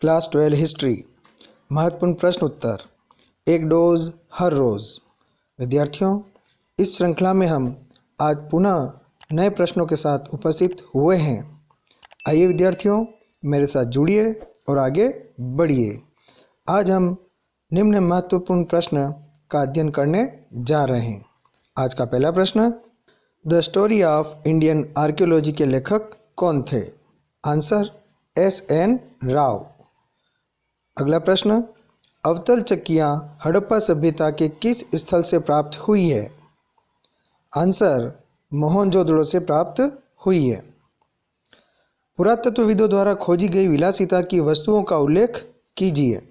Class 12 history. महत्वपूर्ण प्रश्न उत्तर। एक डोज हर रोज़। विद्यार्थियों, इस श्रृंखला में हम आज पुनः नए प्रश्नों के साथ उपस्थित हुए हैं। आइए विद्यार्थियों, मेरे साथ जुड़िए और आगे बढ़िए। आज हम निम्न महत्वपूर्ण प्रश्न का अध्ययन करने जा रहे हैं। आज का पहला प्रश्न, the story of Indian archaeology के लेखक कौन थे? Answer S.N. राव। अगला प्रश्न, अवतल चक्कियाँ हड़प्पा सभ्यता के किस स्थल से प्राप्त हुई है? आंसर मोहनजोदड़ो से प्राप्त हुई है। पुरातत्वविदों द्वारा खोजी गई विलासिता की वस्तुओं का उल्लेख कीजिए।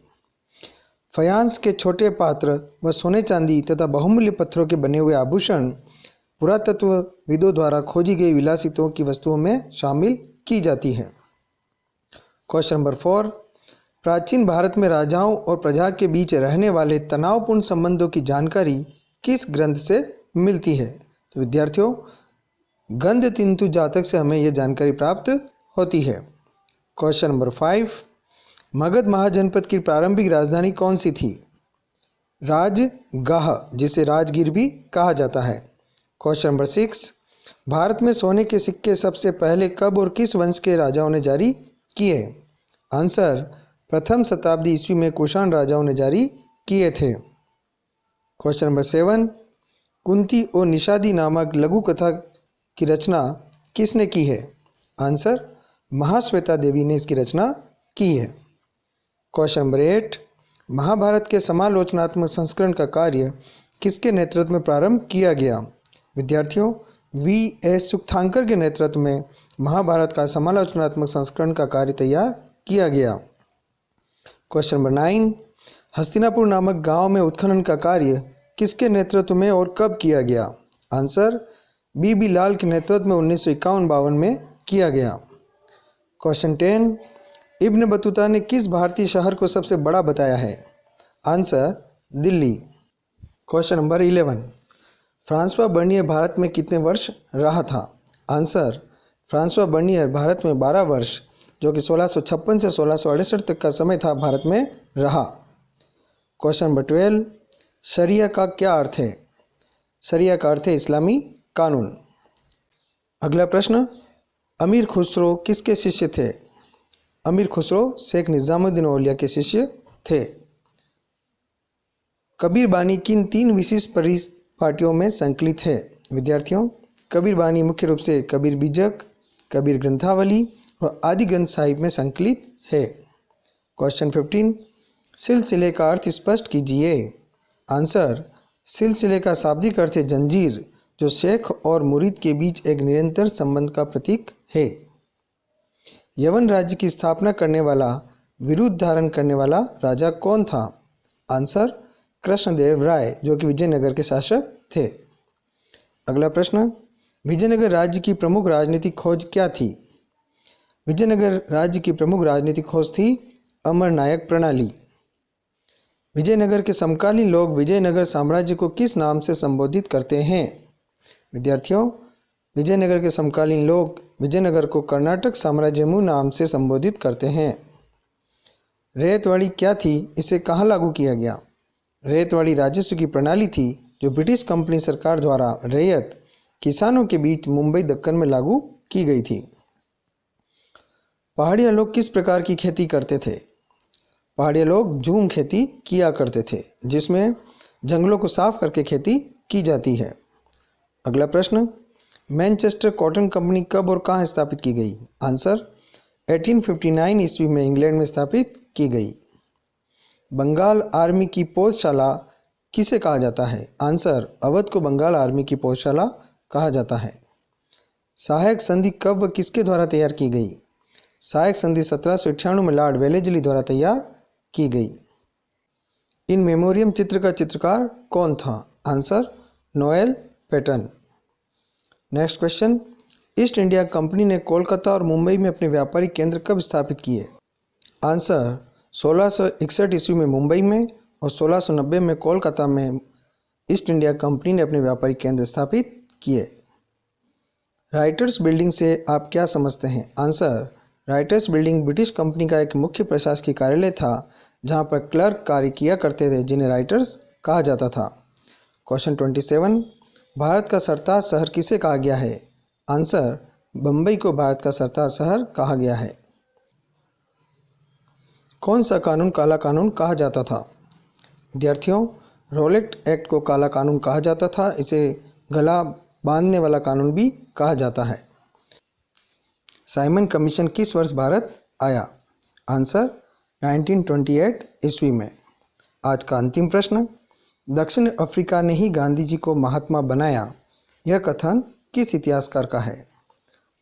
फयांस के छोटे पात्र व सोने चांदी तथा बहुमूल्य पत्थरों के बने हुए आभूषण पुरातत्वविदों द्वारा खोजी गई विलासितों की वस्तुओं में शामिल की जाती है। क्वेश्चन नंबर 4, प्राचीन भारत में राजाओं और प्रजा के बीच रहने वाले तनावपूर्ण संबंधों की जानकारी किस ग्रंथ से मिलती है? तो विद्यार्थियों, गंध तिंतु जातक से हमें यह जानकारी प्राप्त होती है। क्वेश्चन नंबर 5, मगध महाजनपद की प्रारंभिक राजधानी कौन सी थी? राजगाह, जिसे राजगीर भी कहा जाता है। क्वेश्चन नंबर 6, भारत में सोने के सिक्के सबसे पहले कब और किस वंश के राजाओं ने जारी किए? आंसर प्रथम शताब्दी ईस्वी में कुषाण राजाओं ने जारी किए थे। क्वेश्चन नंबर 7, कुंती और निषादी नामक लघु कथा की रचना किसने की है? आंसर महाश्वेता देवी ने इसकी रचना की है। क्वेश्चन नंबर 8, महाभारत के समालोचनात्मक संस्करण का कार्य किसके नेतृत्व में प्रारंभ किया गया? विद्यार्थियों, V.S. सुक्थांकर के नेतृत्व में महाभारत का समालोचनात्मक संस्करण का कार्य तैयार किया गया। क्वेश्चन नंबर 9, हस्तिनापुर नामक गांव में उत्खनन का कार्य किसके नेतृत्व में और कब किया गया? Answer B.B. लाल के नेतृत्व में 1951-52 में किया गया। क्वेश्चन 10, इब्न बतूता ने किस भारतीय शहर को सबसे बड़ा बताया है? Answer Delhi. Question number 11, Francois Bernier Bharat में कितने वर्ष रहा था? आंसर फ्रांसवा बर्नियर भारत में 12 वर्ष, जो कि 1656 से 1668 तक का समय था, भारत में रहा। क्वेश्चन नंबर 12, शरिया का क्या अर्थ है? शरिया का अर्थ है इस्लामी कानून। अगला प्रश्न, अमीर खुसरो किसके शिष्य थे? अमीर खुसरो शेख निजामुद्दीन औलिया के शिष्य थे। कबीर बानी किन 3 विशिष्ट परिपाटियों में संकलित है? विद्यार्थियों, कबीर बानी मुख्य रूप से कबीर बीजक, कबीर ग्रंथावली और आदि ग्रंथ साहिब में संकलित है। क्वेश्चन 15, सिलसिले का अर्थ स्पष्ट कीजिए। आंसर सिलसिले का शाब्दिक अर्थ है जंजीर, जो शेख और मुरीद के बीच एक निरंतर संबंध का प्रतीक है। यवन राज्य की स्थापना करने वाला, विरुद्ध धारण करने वाला राजा कौन था? आंसर कृष्णदेव राय, जो कि विजयनगर के शासक थे। अगला प्रश्न, विजयनगर राज्य की प्रमुख राजनीतिक खोज क्या थी? विजयनगर राज्य की प्रमुख राजनीतिक खोज थी अमरनायक प्रणाली। विजयनगर के समकालीन लोग विजयनगर साम्राज्य को किस नाम से संबोधित करते हैं? विद्यार्थियों, विजयनगर के समकालीन लोग विजयनगर को कर्नाटक साम्राज्यमु नाम से संबोधित करते हैं। रैयतवाड़ी क्या थी? इसे कहाँ लागू किया गया? रैयतवाड़ी राजस्व की प्रणाली थी जो ब्रिटिश कंपनी सरकार द्वारा रैयत किसानों के बीच मुंबई दक्कन में लागू की गई थी। पहाड़िया लोग किस प्रकार की खेती करते थे? पहाड़िया लोग झूम खेती किया करते थे, जिसमें जंगलों को साफ करके खेती की जाती है। अगला प्रश्न, मैनचेस्टर कॉटन कंपनी कब और कहाँ स्थापित की गई? आंसर 1859 ईस्वी में इंग्लैंड में स्थापित की गई। बंगाल आर्मी की पौधशाला किसे कहा जाता है? आंसर अवध को बंगाल आर्मी की पौधशाला कहा जाता है। सहायक संधि कब व किसके द्वारा तैयार की गई? सहायक संधि 1798 में लॉर्ड वेलेस्ली द्वारा तैयार की गई। इन मेमोरियम चित्र का चित्रकार कौन था? Answer Noel pattern. Next question, east India company ने कोलकाता और मुंबई में अपने व्यापारिक केंद्र कब स्थापित किए? आंसर 1661 ईस्वी में मुंबई में और 1690 में कोलकाता में ईस्ट इंडिया कंपनी ने अपने व्यापारिक केंद्र स्थापित किए। राइटर्स बिल्डिंग से आप क्या समझते हैं? Answer, writers building British company का एक मुख्य प्रशासकीय कार्यालय था जहां पर क्लर्क कार्य किया करते थे जिन्हें राइटर्स कहा जाता था। क्वेश्चन 27, भारत का सरताज शहर किसे कहा गया है? आंसर, बम्बई को भारत का सरताज शहर कहा गया है। कौन सा कानून काला कानून कहा जाता था? विद्यार्थियों, रॉलेट एक्ट को काला कानून कहा जाता था। इसे गला बांधने वाला कानून भी कहा जाता है। साइमन कमीशन किस वर्ष भारत आया? आंसर, 1928 ईस्वी में। आज का अंतिम प्रश्न, दक्षिण अफ्रीका ने ही गांधी जी को महात्मा बनाया, यह कथन किस इतिहासकार का है?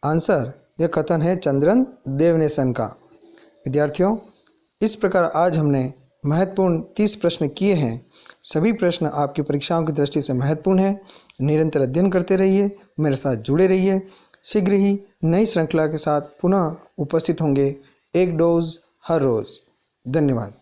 आंसर, यह कथन है चंद्रन देवनेसन का। विद्यार्थियों, इस प्रकार आज हमने महत्वपूर्ण 30 प्रश्न किए हैं। सभी प्रश्न आपकी परीक्षाओं की दृष्टि से महत्वपूर्ण हैं। निरंतर अध्ययन करते रहिए, मेरे साथ जुड़े रहिए। शीघ्र ही नई श्रृंखला के साथ पुनः उपस्थित होंगे। एक डोज हर रोज़। धन्यवाद।